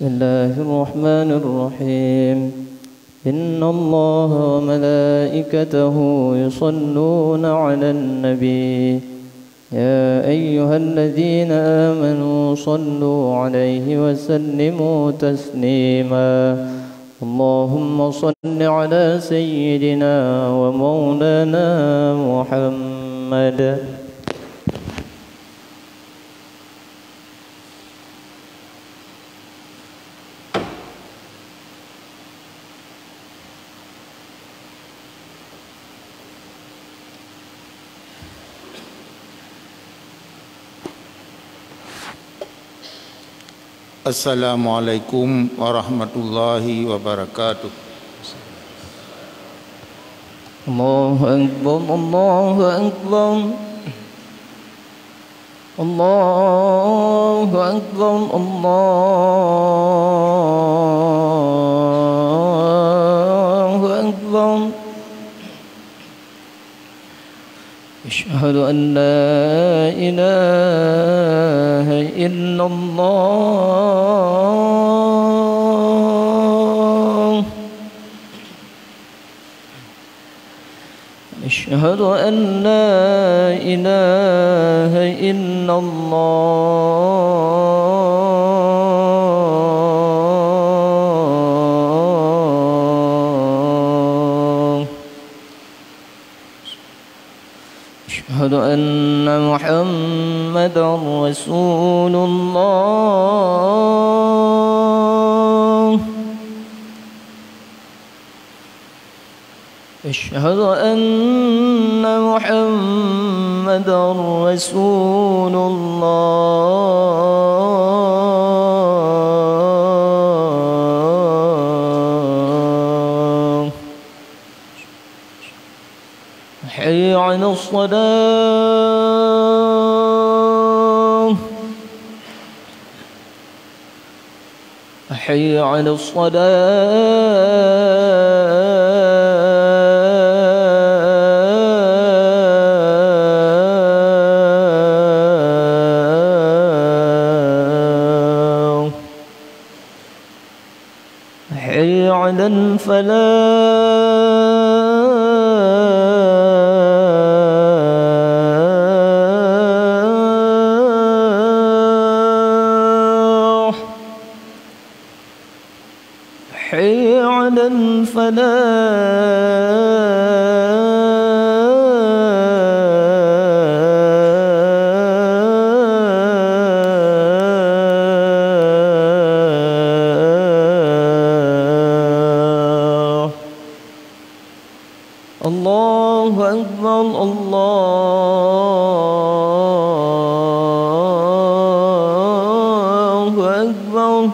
الله الرحمن الرحيم إن الله وملائكته يصلون على النبي يا أيها الذين آمنوا صلوا عليه وسلموا تسليما اللهم صل على سيدنا ومولانا محمد. Assalamualaikum warahmatullahi wabarakatuh. Allahu Akbar, Allahu Akbar, Allahu Akbar, Allahu Akbar. Asyhadu an la ilaha illallah. Asyhadu an la ilaha illallah. Asyhadu anna Muhammadar Rasulullah. Asyhadu anna Muhammadar Rasulullah. Hayya 'alas salah. Hayya 'alas salah. Hayya 'alal falah. حي على الفلاح. الله أكبر، الله أكبر.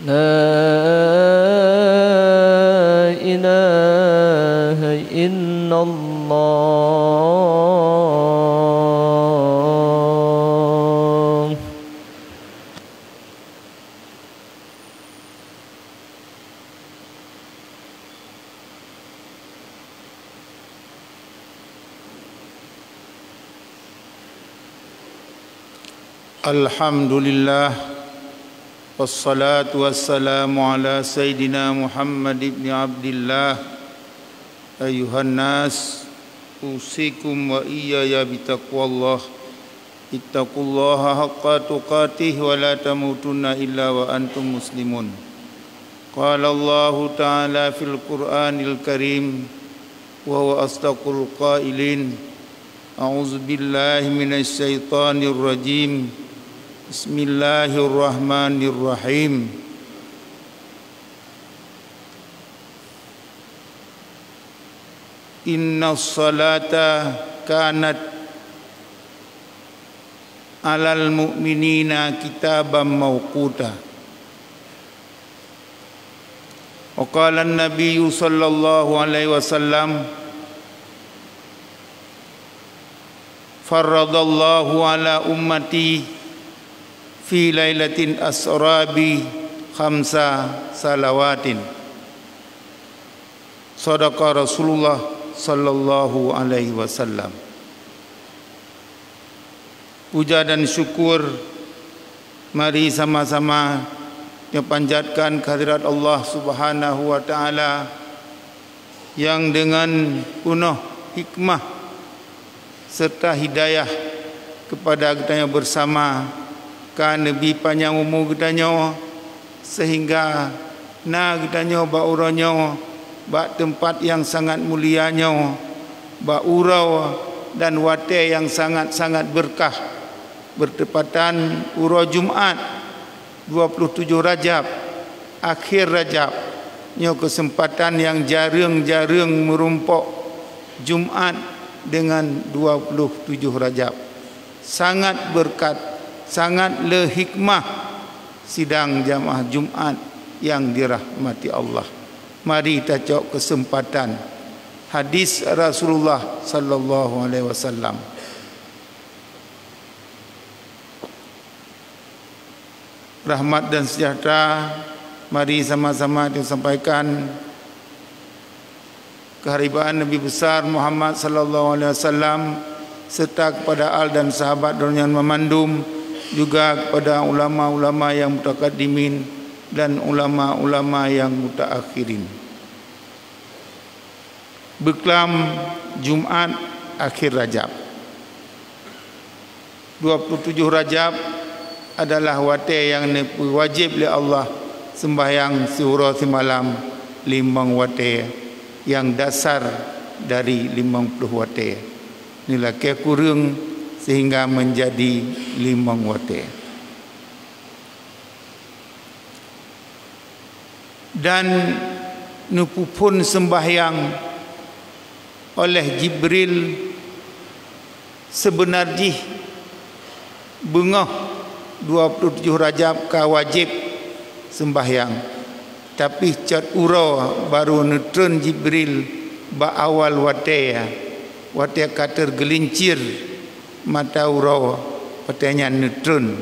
لا إله إلا الله. Alhamdulillah wassalatu wassalamu ala Sayyidina Muhammad ibn Abdillah. Ayuhan nas, usikum wa iyaya bitaqwallah. Ittaqullaha haqqa tuqatih wa la tamutunna illa wa antum muslimun. Qala Allah ta'ala fil Qur'anil Karim wa huwa asdaqul qailin. A'udzu billahi minasy syaithanir rajim. Bismillahirrahmanirrahim. Inna salata kanat alal mu'minina kitaban mawquta. Wa qala an-nabiy sallallahu alaihi wasallam farradallahu ala ummati fi lailatin asrabi khamsa salawatin. Sadaqa Rasulullah sallallahu alaihi wasallam. Puja dan syukur Mari sama-sama kita panjatkan kehadirat Allah Subhanahu wa taala yang dengan penuh hikmah serta hidayah kepada kita bersama kan lebih panjang umur kita sehingga kita ba uranyo ba tempat yang sangat mulianya, ba urau dan wate yang sangat-sangat berkah bertepatan urau Jumat 27 Rajab akhir Rajab nyo kesempatan yang jarang-jarang merumpok Jumat dengan 27 Rajab sangat berkat, sangat le hikmah sidang jamaah Jumat yang dirahmati Allah. Mari kita cok kesempatan hadis Rasulullah sallallahu alaihi wasallam. Rahmat dan sejahtera mari sama-sama disampaikan keharibaan Nabi besar Muhammad sallallahu alaihi wasallam serta kepada al dan sahabat yang memandum, juga kepada ulama-ulama yang mutaqaddimin dan ulama-ulama yang mutaakhirin. Beklam Jumat akhir Rajab 27 Rajab adalah wate yang wajib oleh Allah sembahyang surah semalam 5 wate yang dasar dari 50 wate. Inilah kurang sehingga menjadi 5 wate. Dan nupupun sembahyang oleh Jibril sebenarnya bengah 27 Rajab ka wajib sembahyang, tapi cat urau baru netron Jibril ba awal wate kata gelincir mata urau watenya netron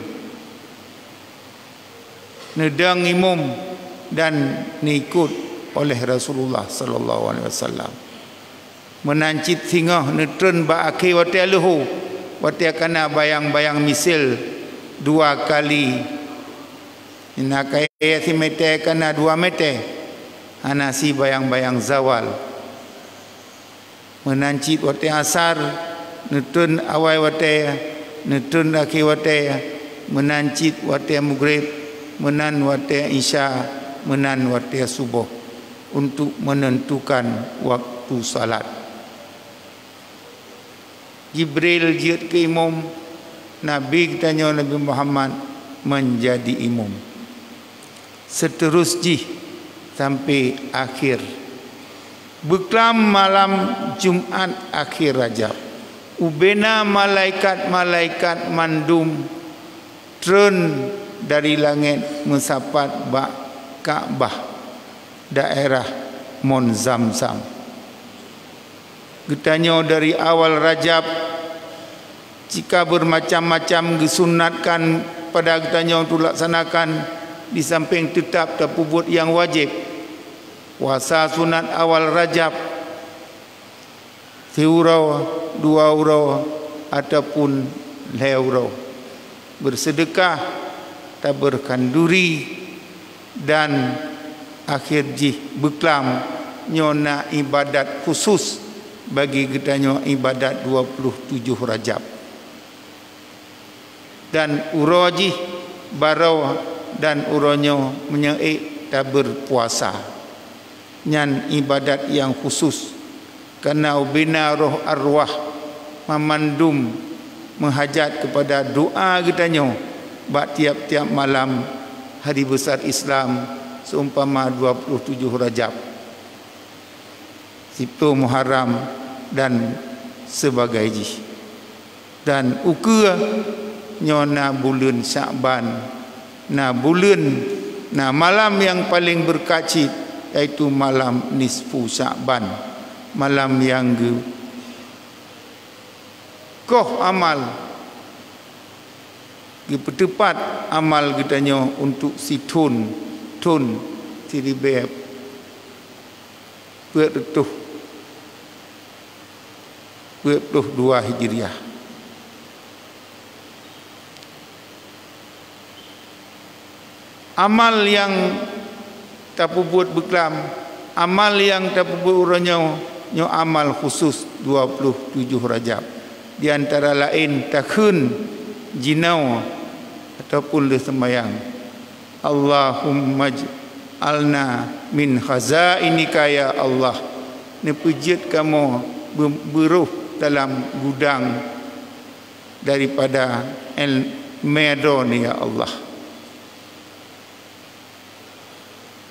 nedang imam dan nikut oleh Rasulullah sallallahu alaihi wasallam menancit singa netron ba akhir wate luhu wate kana bayang-bayang misil 2 kali ina kaya si mete kana 2 mete anasi bayang-bayang zawal menancit wate asar netun awai wate netun akhir wate menancit wate maghrib menan wate isya menan wate subuh untuk menentukan waktu salat. Jibril jiut ke imam, Nabi katanya Nabi Muhammad menjadi imam. Seterusnya sampai akhir. Beklam malam Jumat akhir Rajab. Ubena malaikat-malaikat mandum turun dari langit mensapat bak Ka'bah daerah Mon Zamzam. Katanya dari awal Rajab jika bermacam-macam disunatkan pada katanya untuk laksanakan di samping tetap terpubut yang wajib puasa sunat awal Rajab 1 urau 2 urau ataupun 2 urau bersedekah taburkan duri dan akhir jih beklam nyona ibadat khusus bagi katanya ibadat 27 Rajab. Dan uroji barau dan uronyo menyeik tak berpuasa nyan ibadat yang khusus karena ubina roh arwah memandum menghajat kepada doa kitanya bak tiap-tiap malam hari besar Islam seumpama 27 Rajab, 10 Muharram dan sebagainya. Dan ukur nyona bulan Sya'ban, na bulan na malam yang paling berkacit yaitu malam nisfu Sya'ban, malam yang koh amal dipertepat amal kitanya untuk si tun tiribeb bertuh 22 Hijriah. amal yang tapubuat beklam, amal yang tapubuat uranya nyo amal khusus 27 Rajab. Di antara lain takhun jinau ataupun le sembayang. Allahumma alna min khazainika ya Allah. Ni pujit kamu beruh dalam gudang daripada el medo ni ya Allah.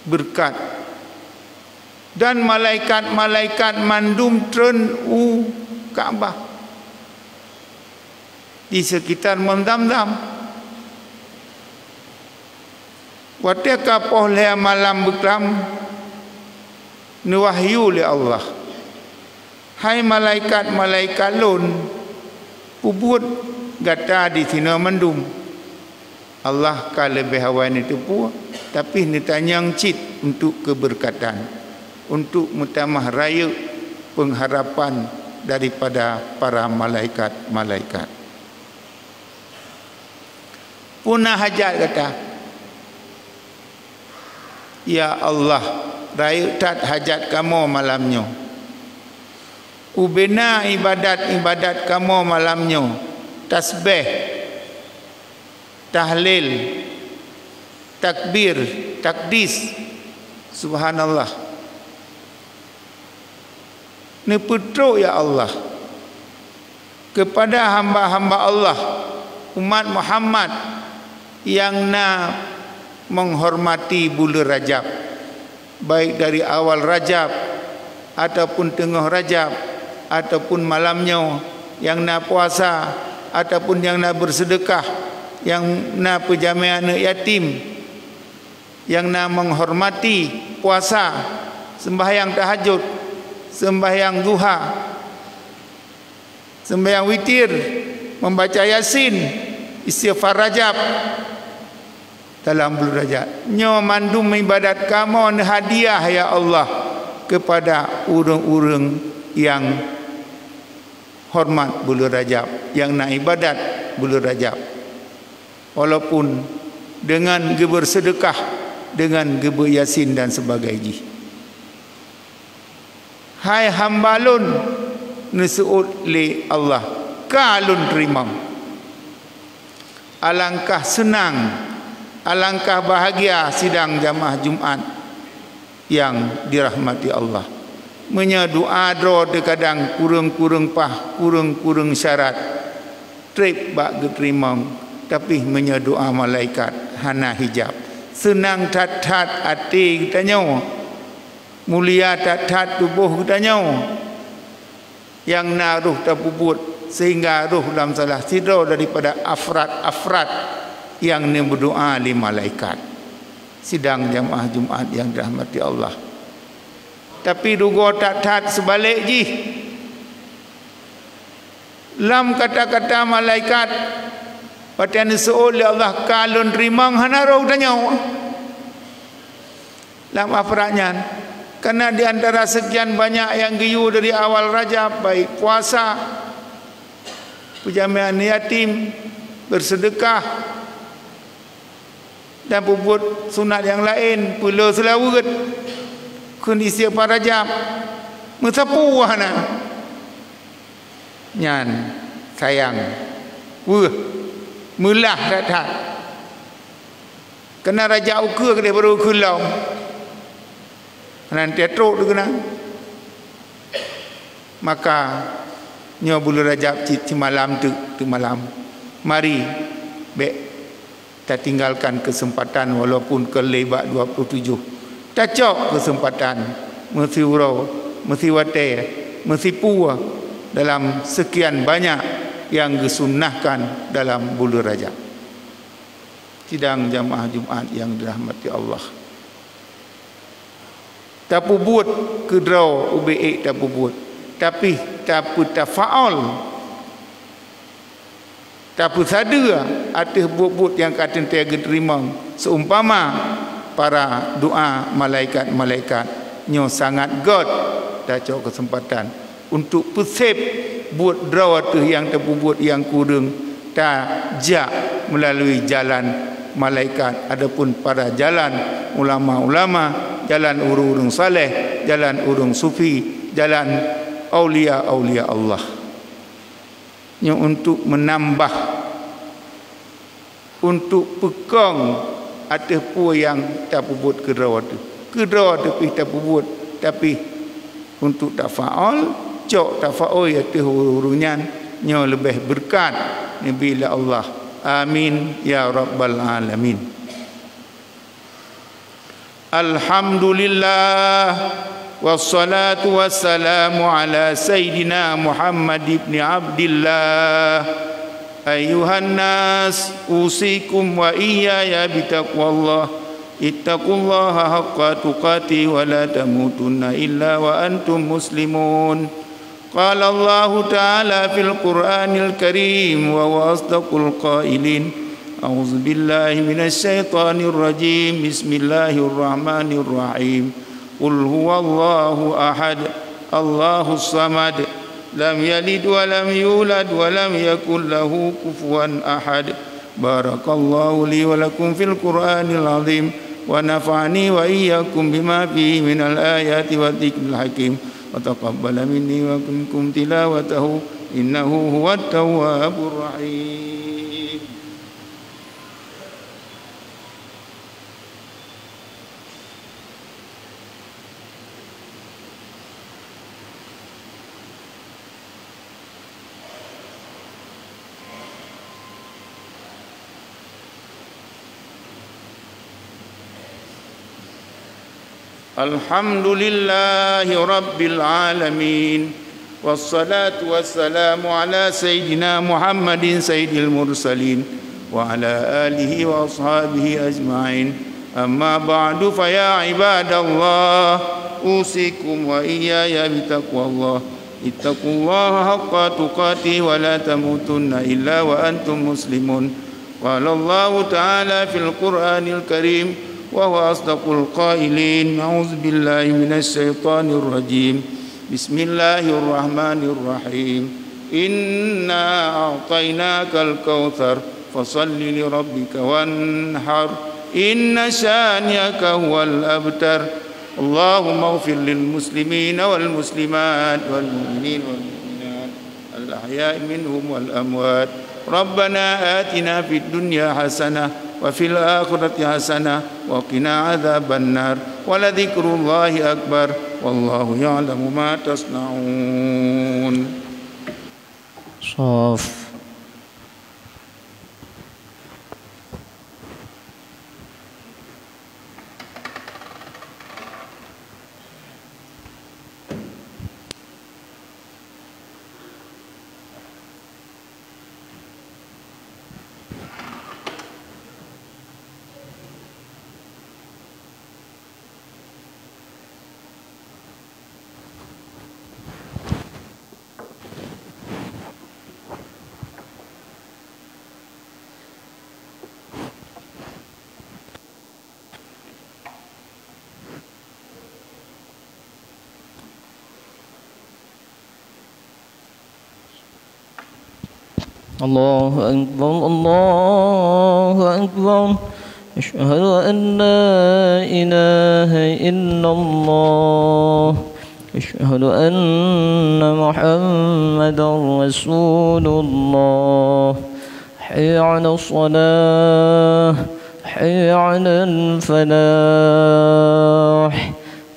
Berkat dan malaikat-malaikat mandum tren Kaabah di sekitar Mendam-dam. Watika pohlea malam beklam nuwahyu li Allah. Hai malaikat-malaikat lun pubut gata di sini mendum. Allah ka lebih hawan itu pu tapi ni tanyang cit untuk keberkatan, untuk mutamah raya pengharapan daripada para malaikat-malaikat. Punah hajat kata, ya Allah, raya tat hajat kamu malamnya. Ubena ibadat kamu malamnya. Tasbih, tahlil, takbir, takdis. Subhanallah. Ni putruk ya Allah kepada hamba-hamba Allah, umat Muhammad yang menghormati bulan Rajab, baik dari awal Rajab ataupun tengah Rajab ataupun malamnya, yang puasa ataupun yang bersedekah, yang penjamian anak yatim, yang menghormati puasa, sembahyang tahajud, sembahyang duha, sembahyang witir, membaca Yasin, istighfar Rajab dalam bulan Rajab. Nyo mandum ibadat kamu hadiah ya Allah kepada orang-orang yang hormat bulan Rajab, yang nak ibadat bulan Rajab, walaupun dengan bersedekah, dengan Yasin dan sebagainya. Hai hambalun nusu'ud li Allah kalun terima. Alangkah senang, alangkah bahagia sidang jamaah Jumaat yang dirahmati Allah. Menyadua doa terkadang kurang-kurang kurang-kurang syarat. Trip bak diterima, tapi menyadua malaikat hana hijab. Senang tat-tat hati kita nyawa. Mulia tat-tat tubuh kita nyawa. Yang naruh terbubut sehingga ruh dalam salah tidur daripada afrad yang berdoa li malaikat. Sidang jamaah Jumaat yang dirahmati Allah. Tapi dugo tak sebalik ji. Lam kata-kata malaikat patian seol Allah kalun rimang hana roh tanya. Lam afradnya. Karena di antara sekian banyak yang giyu dari awal Rajab, baik puasa, penjamian yatim, bersedekah dan berbuat sunat yang lain, pula selawat, kondisi para Rajab, mensapu wahana, nyan sayang, mulah datang, kena Raja ukur ke dia baru kulau, nanti teruk tu kena, maka nyo bulan Rajab ci malam tu malam. Mari kita tinggalkan kesempatan walaupun kelebak 27. Tacok kesempatan mesti urau, mesti wate, mesti puah dalam sekian banyak yang disunnahkan dalam bulan Rajab. Sidang jamaah Jumaat yang dirahmati Allah. Tapu buat kedraw UBE tapu buat. Tapi tapu tafaul, tapu sadar atas buat-buat yang kata tiaga terima seumpama para doa malaikat-malaikat nyo sangat God dah cok kesempatan untuk pesep buat draw tu yang tapu buat yang kurang tak jak melalui jalan malaikat. Adapun pada jalan ulama-ulama, jalan urung-urung saleh, jalan urung sufi, jalan aulia-aulia Allah. Yang untuk menambah, untuk pegang atas pua yang tak pubut kedua tu. Kedua tu tak pubut, tapi untuk tak faal, cok tak faal atas urunyan nya lebih berkat bila Allah. Amin ya rabbal alamin. Alhamdulillah wassalatu wassalamu ala sayyidina Muhammad ibn Abdillah. Ayuhan nas, usikum wa iyaya bitaqwallah. Ittaqullaha haqqa tuqati wa la tamutunna illa wa antum muslimun. Qala Allah ta'ala fil Qur'anil Karim wa huwa asdaqul qailin. A'udzu billahi minasy syaithanir rajim. Bismillahirrahmanirrahim. Qul huwallahu ahad, Allahus samad, lam yalid wa lam yulad wa lam yakul lahu kufuwan ahad. Barakallahu li wa lakum fil Qur'anil azim wa nafa'ani wa iyyakum bima fihi minal ayati wa dzikril hakim. Wa taqabbala minni wa minkum tilawatahu innahu huwat tawwabur rahim. Alhamdulillahi rabbil alamin. Wassalatu wassalamu ala sayyidina Muhammadin sayyidil mursalin wa ala alihi wa ashabihi ajma'in. Amma ba'du, fa ya ibadallah, usikum wa iyaya bitaqwallah. Ittaqullaha haqqa tuqatih wa la tamutunna illa wa antum muslimun. Qala Allah ta'ala fil Qur'anil Karim wa huwa asdaqul qailin. A'udzu billahi minasy syaithanir rajim. Bismillahirrahmanirrahim. Inna a'tainakal kautsar fasalli li rabbika wanhar. Inna syani'aka huwal abtar. Allahumma ighfir lil muslimina wal muslimat wal mu'minin wal mu'minat al ahya'i minhum wal amwat. Rabbana atina fid dunya hasanah wa fil akhirati hasanah wa qina adzaban nar. Wa la dzikrullahi akbar wallahu ya'lamu ma tasna'un. Shaf. الله أكبر الله أكبر أشهد أن لا إله إلا الله أشهد أن محمدا رسول الله حي على الصلاة حي على الفلاح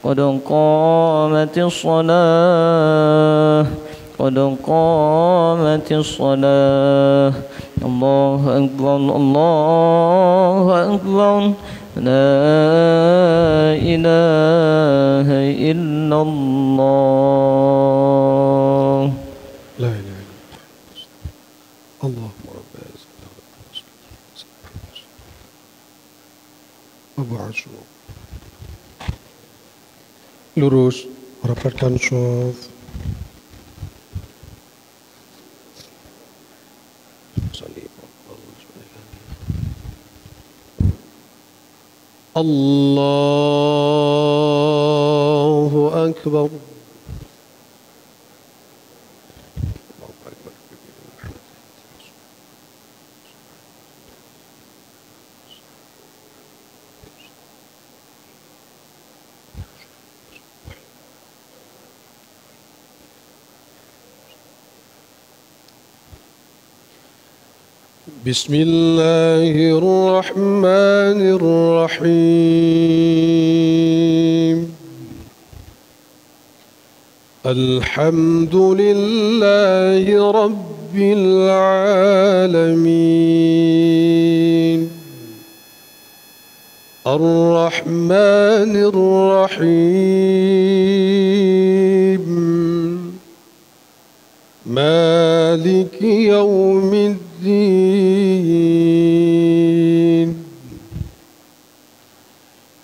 قد قامت الصلاة قد قامت الصلاة الله أكبر الله أكبر لا إله إلا الله لا إله إلا الله اللهم رب Abu Ashur lurus rapatkan shaf. Allahu Akbar. بسم الله الرحمن الرحيم الحمد لله رب العالمين الرحمن الرحيم مالك يوم الدين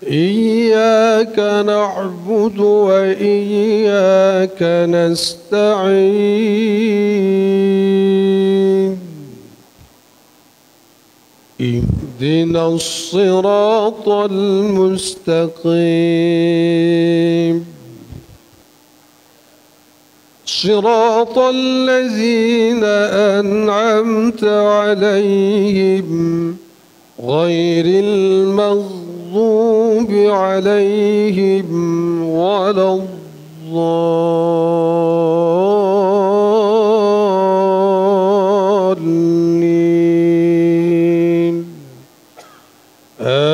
إياك نعبد وإياك نستعين اهدنا الصراط المستقيم صراط الذين أنعمت عليهم غير المغضوب عليهم ولا الضالين آمين.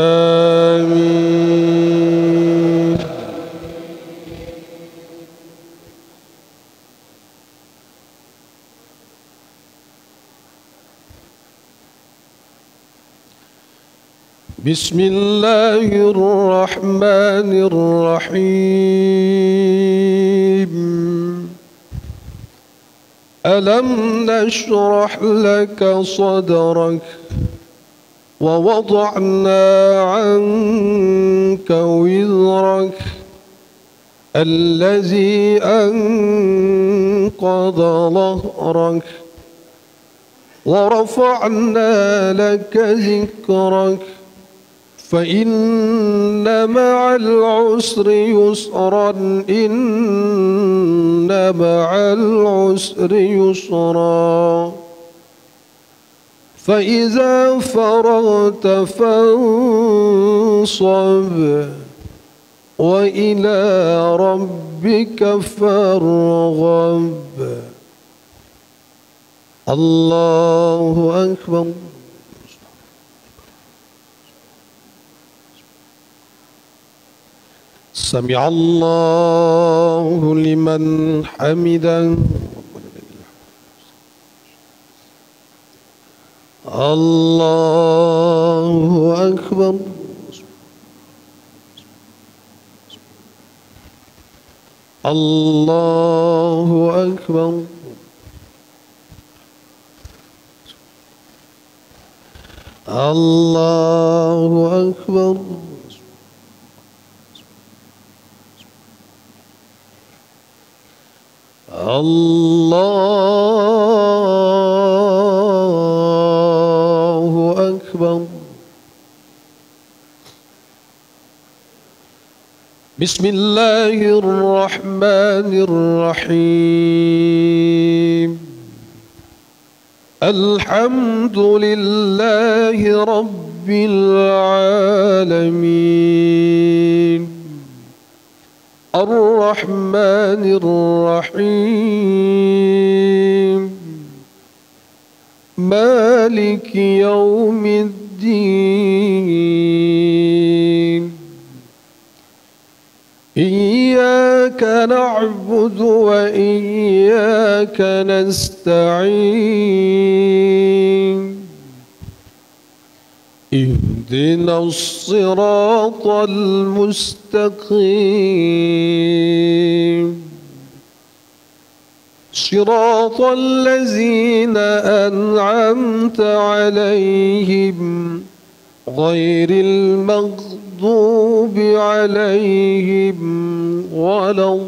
بسم الله الرحمن الرحيم ألم نشرح لك صدرك ووضعنا عنك وزرك الذي أنقض ظهرك ورفعنا لك ذكرك فإن مع العسر يسرا إن مع العسر يسرا فإذا فرغت فانصب وإلى ربك فارغب. الله أكبر. سمع الله لمن حمده. الله أكبر. الله أكبر. الله أكبر. الله أكبر. بسم الله الرحمن الرحيم الحمد لله رب العالمين الرحمن الرحيم مالك يوم الدين إياك نعبد وإياك نستعين اهدنا الصراط المستقيم صراط الذين أنعمت عليهم غير المغضوب عليهم ولا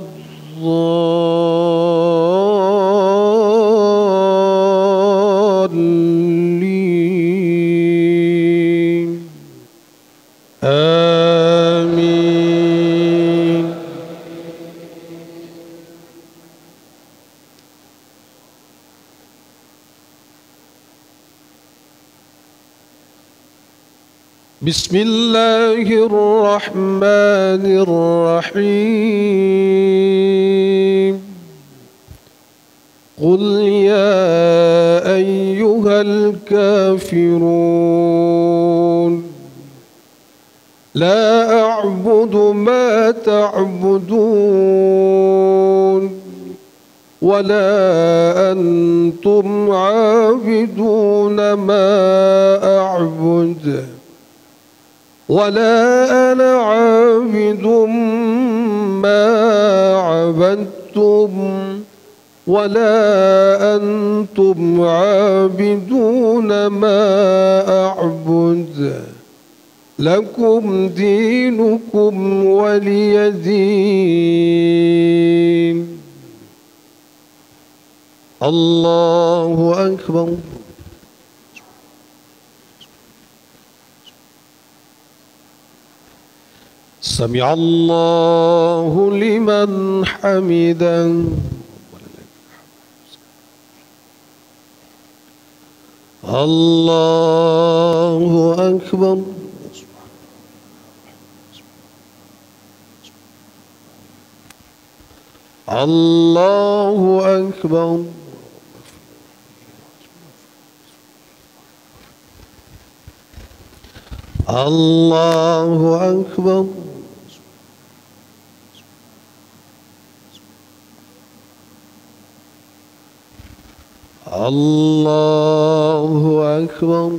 الضالين آمين. بسم الله الرحمن الرحيم قل يا أيها الكافرون لا أعبد ما تعبدون ولا أنتم عابدون ما أعبد ولا أنا عابد ما عبدتم ولا أنتم عابدون ما أعبد لكم دينكم ولي دين. الله أكبر. سمع الله لمن حمده. الله أكبر. الله أكبر. الله أكبر. الله أكبر.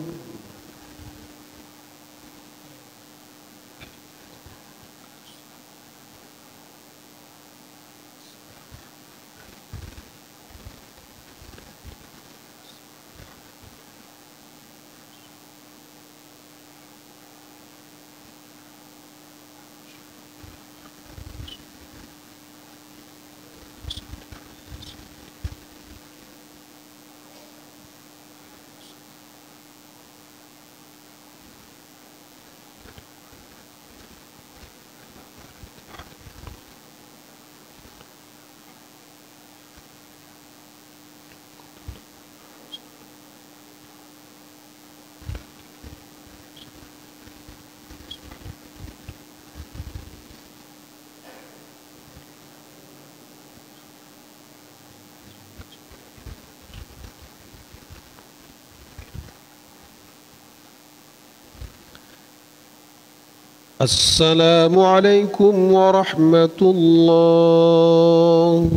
السلام عليكم ورحمة الله.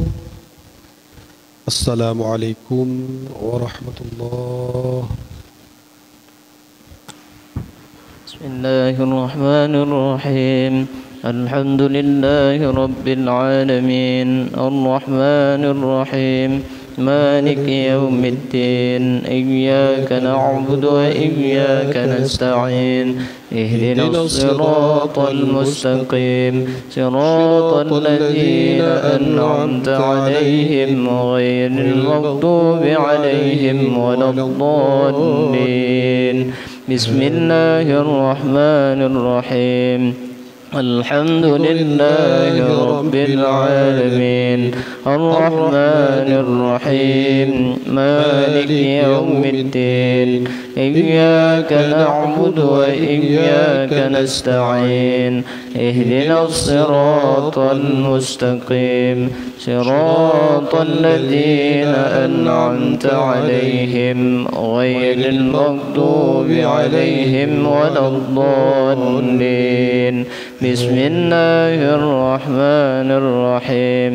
السلام عليكم ورحمة الله. بسم الله الرحمن الرحيم. الحمد لله رب العالمين الرحمن الرحيم مالك يوم الدين إياك نعبد وإياك نستعين اهدنا الصراط المستقيم صراط الذين أنعمت عليهم غير المغضوب عليهم ولا الضالين. بسم الله الرحمن الرحيم. الحمد لله رب العالمين الرحمن الرحيم مالك يوم الدين إياك نعبد وإياك نستعين اهدنا الصراط المستقيم صراط الذين أنعمت عليهم غير المغضوب عليهم ولا الضالين. بسم الله الرحمن الرحيم.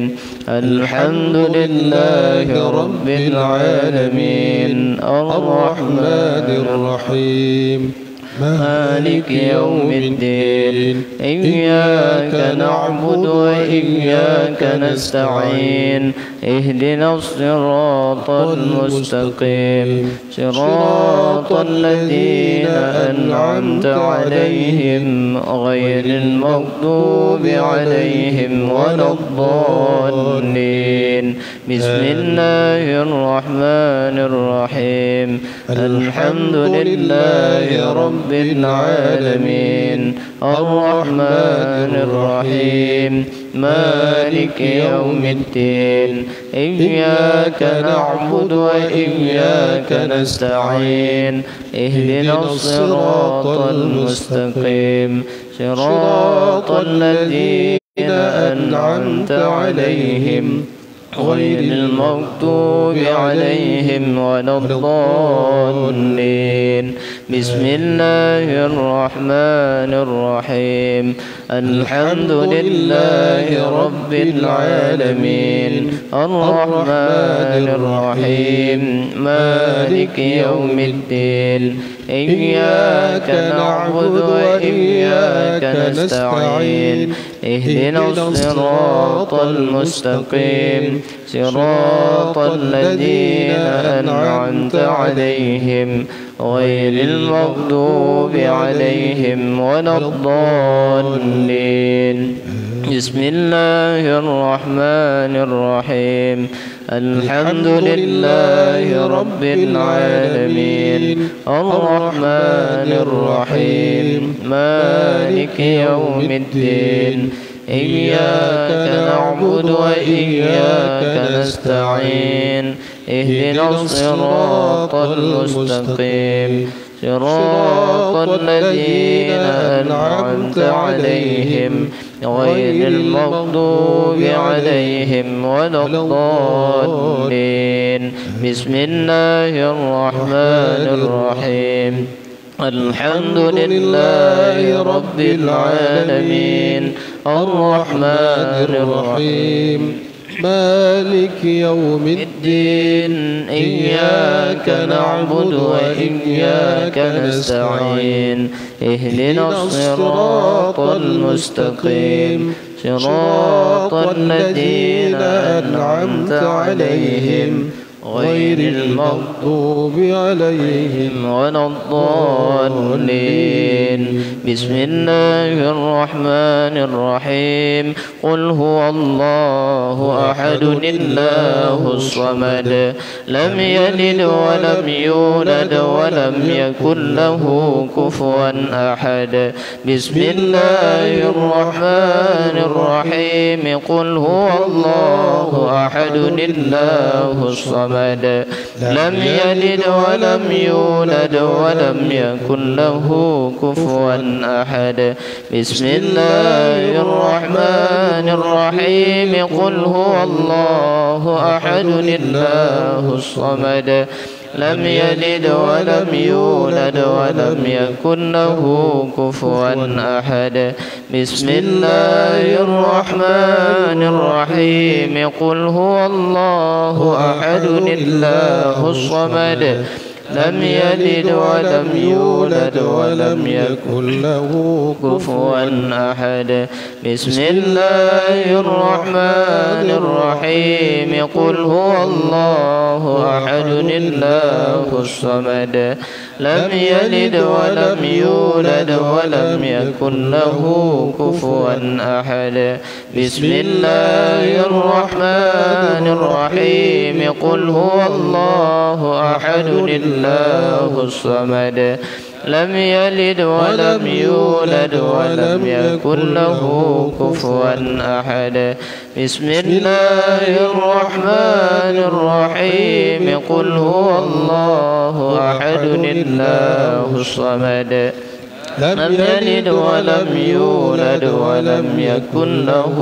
الحمد لله رب العالمين الرحمن الرحيم مالك يوم الدين إياك نعبد وإياك نستعين اهدنا الصراط المستقيم صراط الذين أنعمت عليهم غير المغضوب عليهم ولا الضالين. بسم الله الرحمن الرحيم. الحمد لله رب العالمين الرحمن الرحيم مالك يوم الدين إياك نعبد وإياك نستعين اهدنا الصراط المستقيم صراط الذين أنعمت عليهم غير المغضوب عليهم ولا الضالين. بسم الله الرحمن الرحيم. الحمد لله رب العالمين الرحمن الرحيم مالك يوم الدين إياك نعبد وإياك نستعين اهدنا الصراط المستقيم صراط الذين أنعمت عليهم غير المغضوب عليهم ولا الضالين. بسم الله الرحمن الرحيم. الحمد لله رب العالمين الرحمن الرحيم مالك يوم الدين إياك نعبد وإياك نستعين اهدنا الصراط المستقيم صراط الذين أنعمت عليهم غير المغضوب عليهم ولا الضالين. بسم الله الرحمن الرحيم. الحمد لله رب العالمين الرحمن الرحيم مالك يوم الدين إياك نعبد وإياك نستعين اهدنا الصراط المستقيم صراط الذين أنعمت عليهم غير المغضوب عليهم ولا الضالين. بسم الله الرحمن الرحيم. قل هو الله أحد الله الصمد لم يلد ولم يولد ولم يكن له كفوا أحد. بسم الله الرحمن الرحيم. قل هو الله أحد الله الصمد لم يلد ولم يولد ولم يكن له كفوا أحد. بسم الله الرحمن الرحيم. قل هو الله أحد الله الصمد لم يلد ولم يولد ولم يكن له كفوا أحد. بسم الله الرحمن الرحيم. قل هو الله أحد الله الصمد لم يلد ولم يولد ولم يكن له كفوا أحد. بسم الله الرحمن الرحيم. قل هو الله أحد الله الصمد لم يلد ولم يولد ولم يكن له كفوا أحد. بسم الله الرحمن الرحيم. قل هو الله أحد الله الصمد لم يلد ولم يولد ولم يكن له كفوا أحد. بسم الله الرحمن الرحيم. قل هو الله أحد الله الصمد لم يلد ولم يولد ولم يكن له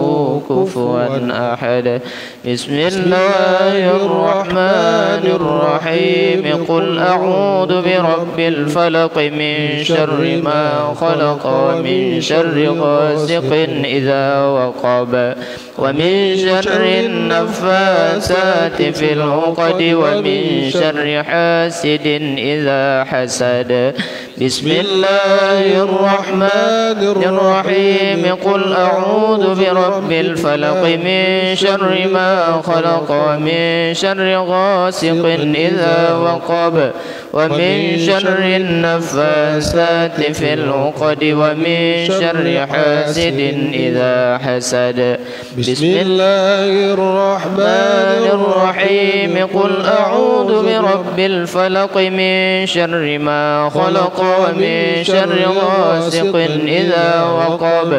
كفوا أحد. بسم الله الرحمن الرحيم. قل أعوذ برب الفلق من شر ما خلق ومن شر غاسق إذا وقب ومن شر النفاثات في العقد ومن شر حاسد إذا حسد. بسم الله الرحمن الرحيم. قل أعوذ برب الفلق من شر ما خلق ومن شر غاسق إذا وقب ومن شر النفاثات في العقد ومن شر حاسد إذا حسد. بسم الله الرحمن الرحيم. قل أعوذ برب الفلق من شر ما خلق ومن شر غاسق إذا وقب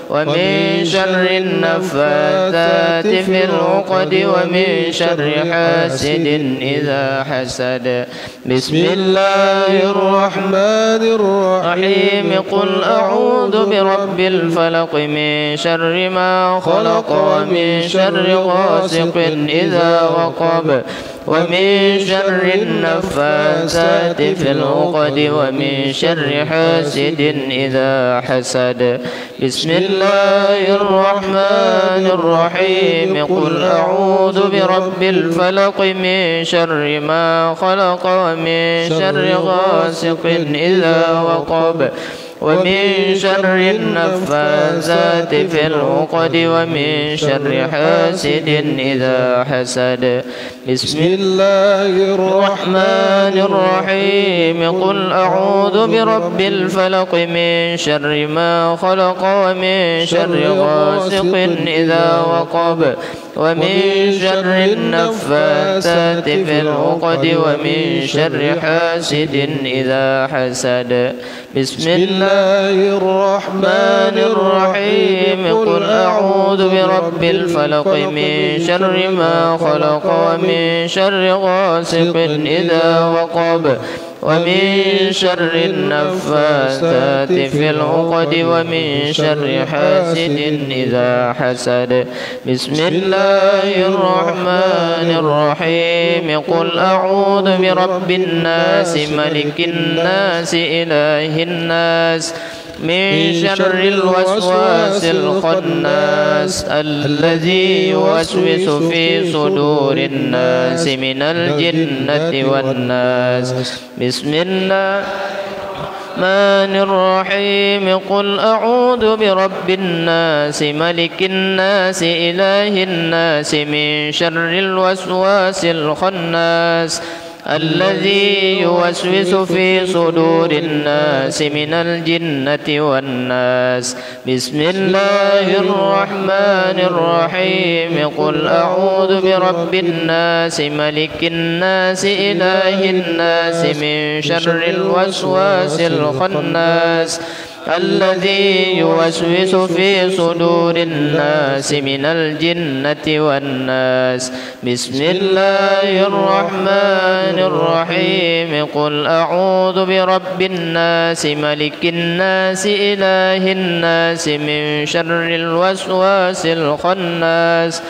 ومن شر النفاثات في العقد ومن شر حاسد إذا حسد. بسم الله الرحمن الرحيم قل أعوذ برب الفلق من شر ما خلق ومن شر غاسق إذا وقب ومن شر النفاثات في العقد ومن شر حاسد إذا حسد بسم الله الرحمن الرحيم قل أعوذ برب الفلق من شر ما خلق ومن شر غاسق إذا وقب ومن شر النفاثات في العقد ومن شر حاسد إذا حسد بسم الله الرحمن الرحيم قل أعوذ برب الفلق من شر ما خلق ومن شر غاسق إذا وقب ومن شر النفاثات في العقد ومن شر حاسد إذا حسد بسم الله الرحمن الرحيم قل أعوذ برب الفلق من شر ما خلق ومن شر غاسق إذا وقب ومن شر النفاثات في العقد ومن شر حاسد إذا حسد بسم الله الرحمن الرحيم قل أعوذ برب الناس ملك الناس إله الناس من شر الوسواس الخناس الذي يوسوس في صدور الناس من الجنة والناس بسم الله الرحمن الرحيم قل أعوذ برب الناس ملك الناس إله الناس من شر الوسواس الخناس الذي يوسوس في صدور الناس من الجنة والناس بسم الله الرحمن الرحيم قل أعوذ برب الناس ملك الناس إله الناس من شر الوسواس الخناس الذي يوسوس في صدور الناس من الجنة والناس بسم الله الرحمن الرحيم قل أعوذ برب الناس ملك الناس إله الناس من شر الوسواس الخناس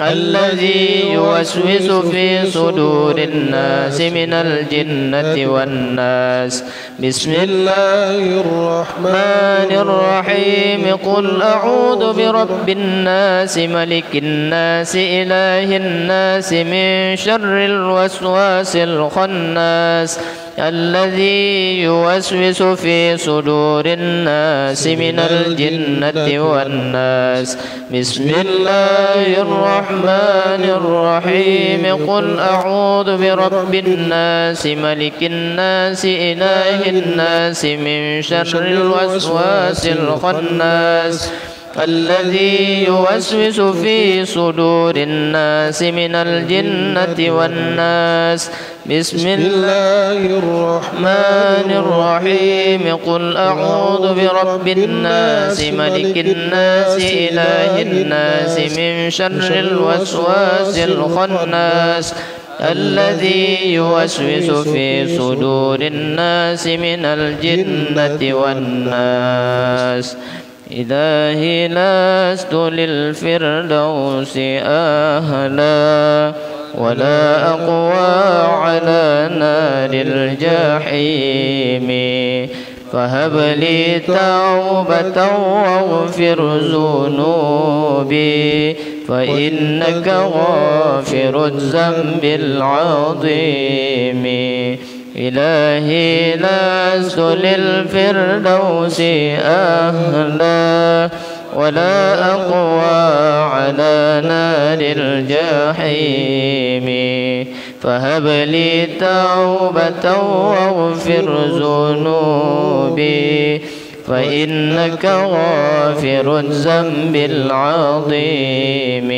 الذي يوسوس في صدور الناس من الجنة والناس بسم الله الرحمن الرحيم قل أعوذ برب الناس ملك الناس إله الناس من شر الوسواس الخناس الذي يوسوس في صدور الناس من الجنة والناس بسم الله الرحمن الرحيم قل أعوذ برب الناس ملك الناس إله الناس من شر الوسواس الخناس الذي يوسوس في صدور الناس من الجنة والناس بسم الله الرحمن الرحيم قل أعوذ برب الناس ملك الناس إله الناس من شر الوسواس الخناس الذي يوسوس في صدور الناس من الجنة والناس إلهي لست للفردوس أهلا ولا أقوى على نار الجحيم فهب لي توبة واغفر ذنوبي فإنك غافر الذنب العظيم إلهي لست للفردوس أهلا ولا أقوى على نار الجحيم فهب لي توبة واغفر ذنوبي فإنك غافر الذنب العظيم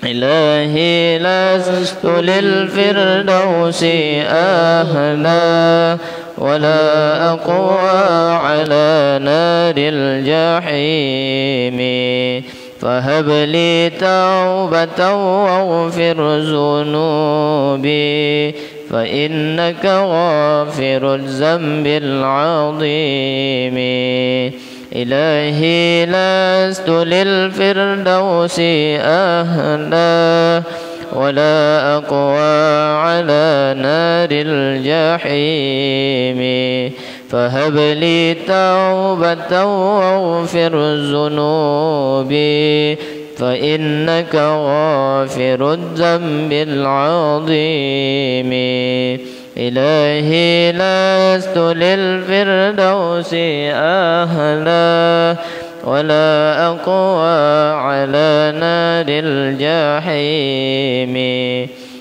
إلهي لست للفردوس أهلا ولا أقوى على نار الجحيم فهب لي توبة واغفر ذنوبي فإنك غافر الذنب العظيم إلهي لست للفردوس أهلا ولا أقوى على نار الجحيم فهب لي توبة واغفر ذنوبي فإنك غافر الذنب العظيم إلهي لست للفردوس أهلا ولا أقوى على نار الجحيم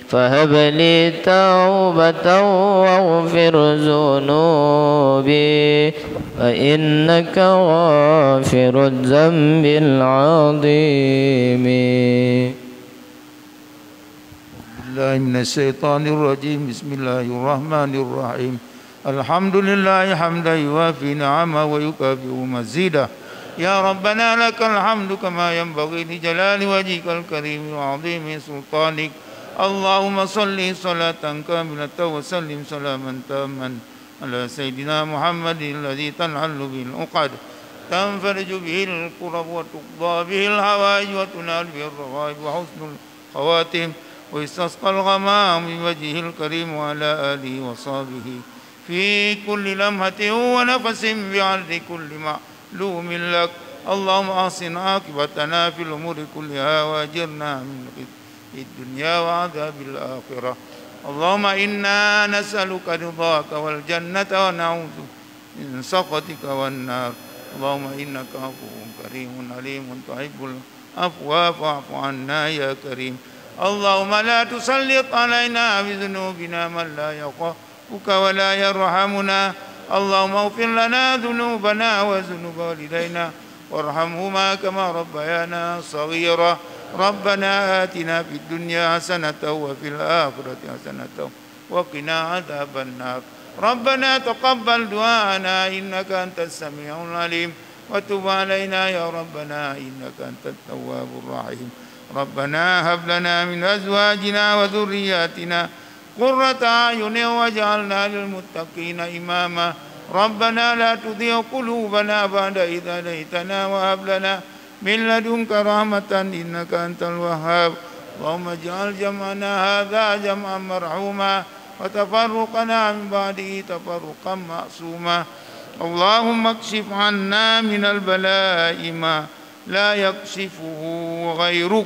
فهب لي توبة واغفر ذنوبي فإنك غافر الذنب العظيم. بالله من الشيطان الرجيم. بسم الله الرحمن الرحيم. الحمد لله حمدا يوافي نعمه ويكافئ مزيده. يا ربنا لك الحمد كما ينبغي لجلال وجهك الكريم وعظيم سلطانك. اللهم صل صلاة كاملة وسلم سلاما تاما على سيدنا محمد الذي تنحل به العقد تنفرج به الكرب وتقضى به الحوائج وتنال به الرغائب وحسن الخواتم ويستسقى الغمام بوجهه الكريم وعلى آله وصحبه في كل لمحة ونفس بعرض كل معلوم لك. اللهم أحسن عاقبتنا في الأمور كلها وأجرنا من الدنيا وعذاب الآخرة. اللهم إنا نسألك رضاك والجنة ونعوذ من سخطك والنار. اللهم إنك عفو كريم عليم تحب العفو فاعف عنا يا كريم. اللهم لا تسلط علينا بذنوبنا من لا يخافك ولا يرحمنا. اللهم اغفر لنا ذنوبنا وذنوب والدينا وارحمهما كما ربيانا صغيرا. ربنا آتنا في الدنيا حسنة وفي الآخرة حسنة وقنا عذاب النار. ربنا تقبل دعاءنا إنك أنت السميع العليم وتب علينا يا ربنا إنك أنت التواب الرحيم. ربنا هب لنا من أزواجنا وذرياتنا قرة أعين واجعلنا للمتقين إماما. ربنا لا تضيع قلوبنا بعد إذ هديتنا وهب لنا من لدنك رحمة إنك أنت الوهاب. اللهم اجعل جمعنا هذا جمعا مرحوما وتفرقنا من بعده تفرقا معصوما. اللهم اكشف عنا من البلاء ما لا يكشفه غيرك.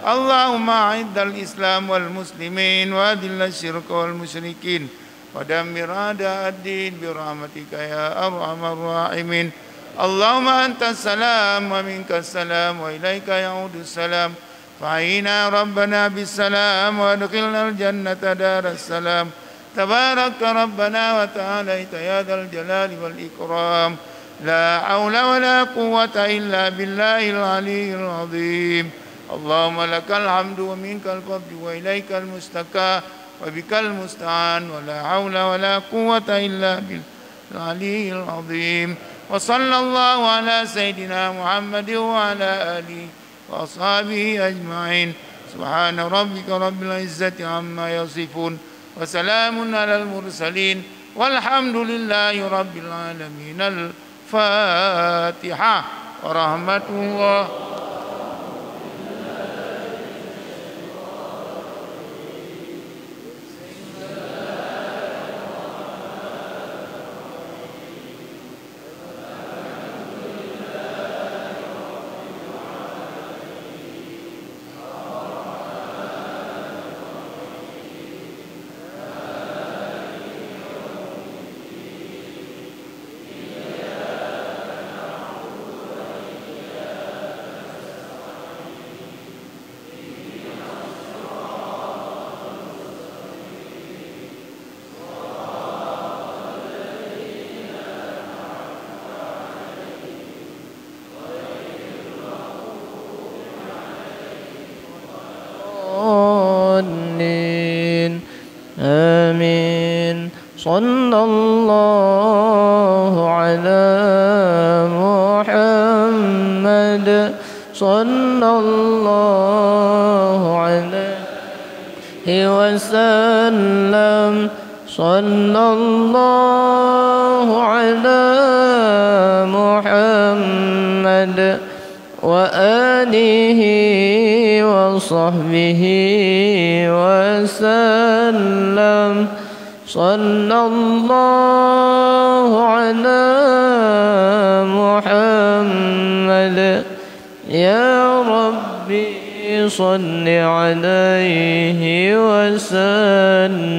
اللهم أعز الإسلام والمسلمين وأذل الشرك والمشركين ودمر أعداء الدين برحمتك يا أرحم الراحمين. اللهم أنت السلام ومنك السلام وإليك يعود السلام. فعينا ربنا بالسلام وادخلنا الجنة دار السلام. تبارك ربنا وتعاليت يا ذا الجلال والإكرام. لا حول ولا قوة إلا بالله العلي العظيم. اللهم لك الحمد ومنك الفضل وإليك المستكى وبك المستعان ولا حول ولا قوة إلا بالعلي العظيم. وصلى الله على سيدنا محمد وعلى آله وأصحابه أجمعين. سبحان ربك رب العزة عما يصفون وسلام على المرسلين والحمد لله رب العالمين. الفاتحة ورحمة الله. آمين. صلى الله على محمد صلى الله عليه وسلم صلى الله على محمد وآله وصحبه وسلم صلى الله على محمد يا ربي صل عليه وسلم